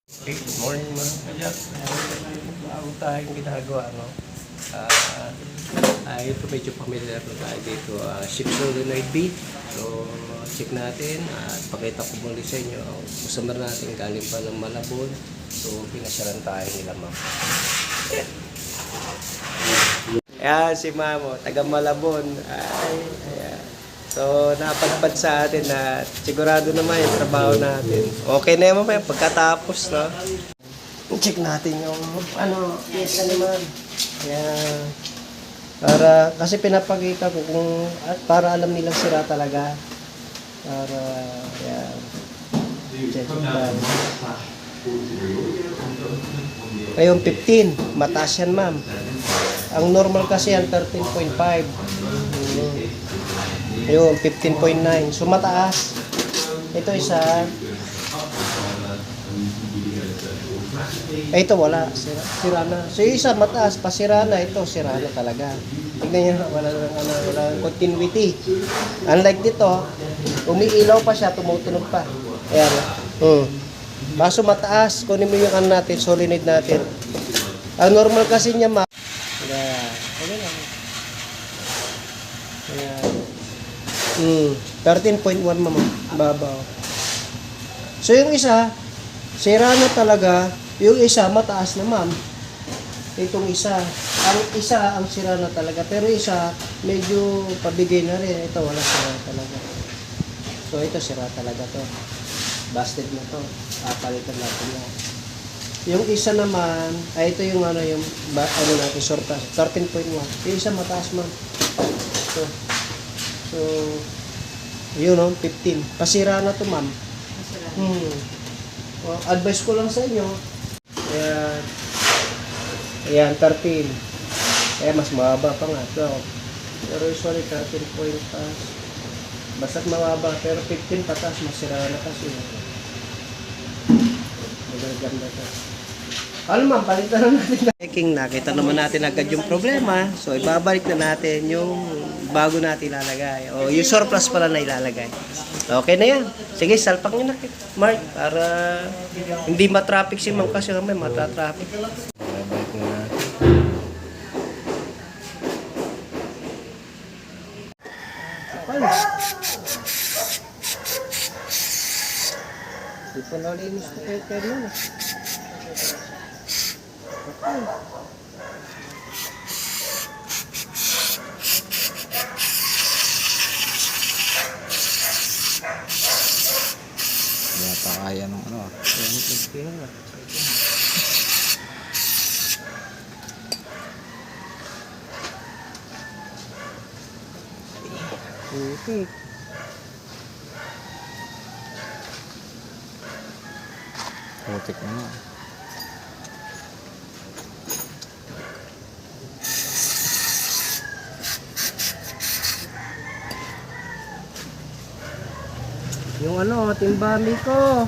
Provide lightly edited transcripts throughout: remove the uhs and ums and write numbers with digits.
Okay, good morning mga kayak. Bago tayong ginagawa, no? Ito medyo familiar na tayo dito. Ship solenoid B. So, check natin at pakita ko muli sa inyo ang customer natin galing pa ng Malabon. So, pinasyaran tayo nila, ma'am. Ayan, si Mamo, taga Malabon. Ayan. So, napadpad sa atin na sigurado naman yung trabaho natin. Okay na yun, pagkatapos, no? Check natin yung, pyesa naman. Ayan. Kasi pinapakita ko kung, para alam nilang sira talaga. Ayan. Check lang. Ngayon, 15. Mataas yan, ma'am. Ang normal kasi yan, 13.5. Ayun, 15.9. So, mataas. Ito isa. Ito wala. Sira na. So, yung isa mataas. Pasira na. Ito, sira na talaga. Tignan nyo, wala continuity. Unlike dito, umiilaw pa siya, tumutunog pa. Ayan. Baso mataas. Kunin mo yung natin, solenoid natin. Ang normal kasi niya, ayan. Ayan. 13.1 mama, babaw. So yung isa, sira na talaga. Yung isa, mataas na ma'am. Itong isa. Ang isa, ang sira na talaga. Pero isa, medyo pabigay na rin. Ito, wala sira talaga. So ito, sira talaga to. Busted na to. Palitan natin na. Yung isa naman, ito yung natin, sorta. 13.1. Yung isa, mataas ma'am. So, yun 15. Pasira na to, ma'am. Pasira. Well, advice ko lang sa inyo. Ayan, 13. Mas mababa pa nga. Pero usually 13 point pass. Basta't mababa. Pero 15 patas, masira na kasi. Magaganda ka. Ma'am, palitan na natin. Nakita naman natin agad yung problema. So, ibabalik na natin yung bago natin ilalagay. O, yung surplus pala na ilalagay. Okay na yan. Sige, salpak nyo na, Mark. Para hindi matraffic si ma'am kasi may matratraffic. Ibabalik na natin. Di pa nalinis ko kayo na. Yata kaya ng ano. Okay. Putik na nga. Yung timbami ko.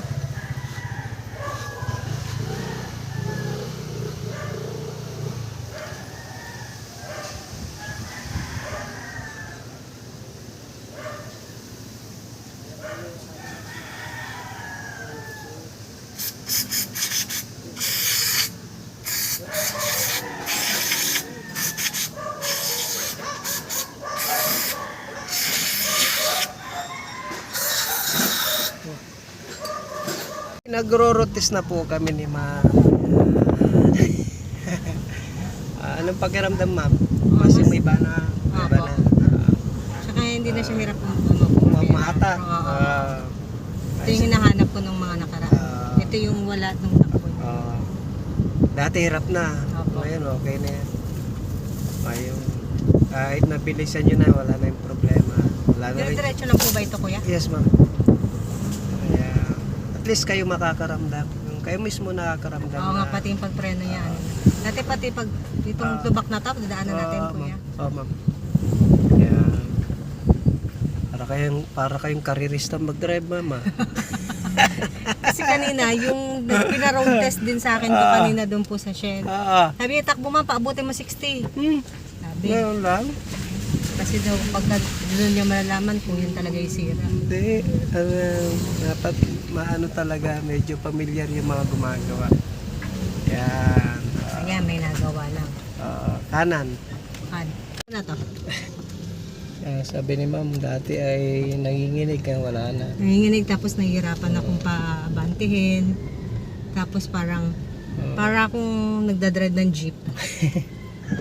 Nagro-rotis na po kami ni ma'am. Anong pakiramdam, ma'am? Kasi may iba na. Saka hindi na siya hirap Mamata. Ito yung hinahanap ko ng mga nakaraan. Ito yung wala nung takbo. Dati hirap na. Opo. Ngayon, okay na yan. Ayun. Kahit nabilisan nyo na, wala na yung problema. Wala na rin. Diretso lang po ba ito, kuya? Yes, ma'am. At least kayo makakaramdam. Yung kayo mismo nakakaramdam. Oo nga, pati yung pagpreno niya. Dati pati pag itong tubak na top, dadaanan natin, kuya. Oo, ma'am. Para kayong karirista mag-drive, ma'am. Kasi kanina, yung pina-road test din sa akin doon kanina doon po sa Shell. Sabi niya, takbo man, paabutin mo 60. Sabi. Ngayon lang. Kasi daw, pagka doon niya malalaman kung yun talaga yung sira. Hindi, dapat maano talaga, medyo familiar yung mga gumagawa. Yan. Kaya may nagawa lang. Kanan. Ano to? Sabi ni ma'am, dati ay nanginginig kaya wala na. Nanginginig tapos nahihirapan akong pabantihin. Tapos parang, para akong nagdadrive ng jeep.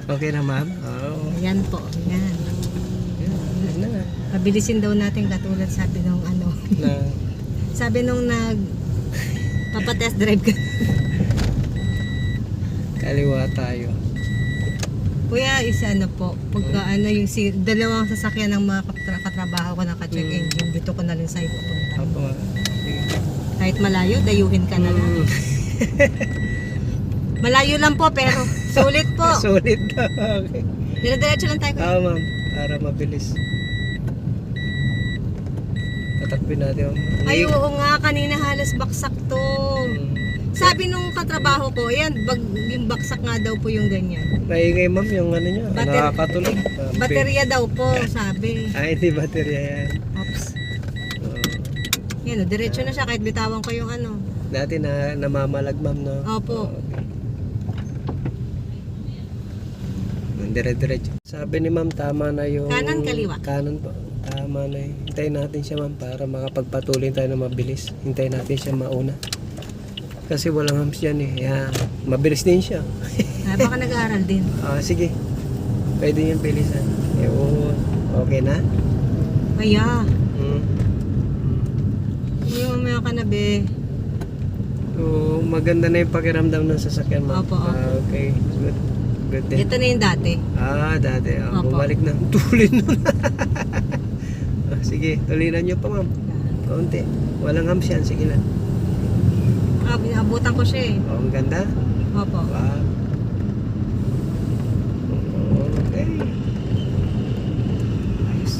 Okay na ma'am? Oo. Ayan po, ayan. Yan na. Pabilisin daw natin katulad sabi nung ano. Na, Sabi nung papatest drive ka. kaliwa tayo. Kuya, isa ano po, pagka ano yung dalawang sasakyan ng mga katrabaho ko naka-check engine, dito ko na rin sa'yo pupunta. Apo. Sige. Kahit malayo, dayuhin ka na lang. Malayo lang po, pero sulit po. Sulit na. Okay. Dire-diretso lang tayo. Kuya. Ma'am, para mabilis. Tatakbin natin. Ay, oo nga, kanina halos baksak to. Sabi nung katrabaho ko, yan, yung baksak nga daw po yung ganyan. Maingay ma'am yung ano nyo, nakakatulog. Baterya daw po, sabi. Ay, hindi baterya yan. Oops. Oo. Yan, diretso na siya kahit bitawan ko yung ano. Dati na namamalag ma'am, no? Opo. Dire-diretso. Sabi ni ma'am, tama na yung... Kanan, kaliwa? Kanan po. Tama na yun. Hintayin natin siya ma'am para makapagpatuloy tayo na mabilis. Hintayin natin siya mauna. Kasi walang hams yan eh. Yeah. Mabilis din siya. Baka nag-aaral din. Sige. Pwede yung bilisan. Yun. Okay na? Aya. Hmm. Yung mamaya ka na, be. So, maganda na yung pakiramdam ng sasakyan ma'am. Opo, opo. Okay. Good. Good din. Ito na yung dati. Dati. Opo. Bumalik na. Tulin na. Sige, tulinan nyo pa ma'am. Kaunti. Walang hams yan. Sige na. Abutan ko siya eh. Ang ganda. Opo. Wow. Okay. Ayos.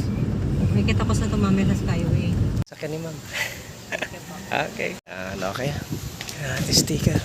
May kita ko sa tumamay na skyway. Sakyan ni ma'am. Okay. Okay. Sticker.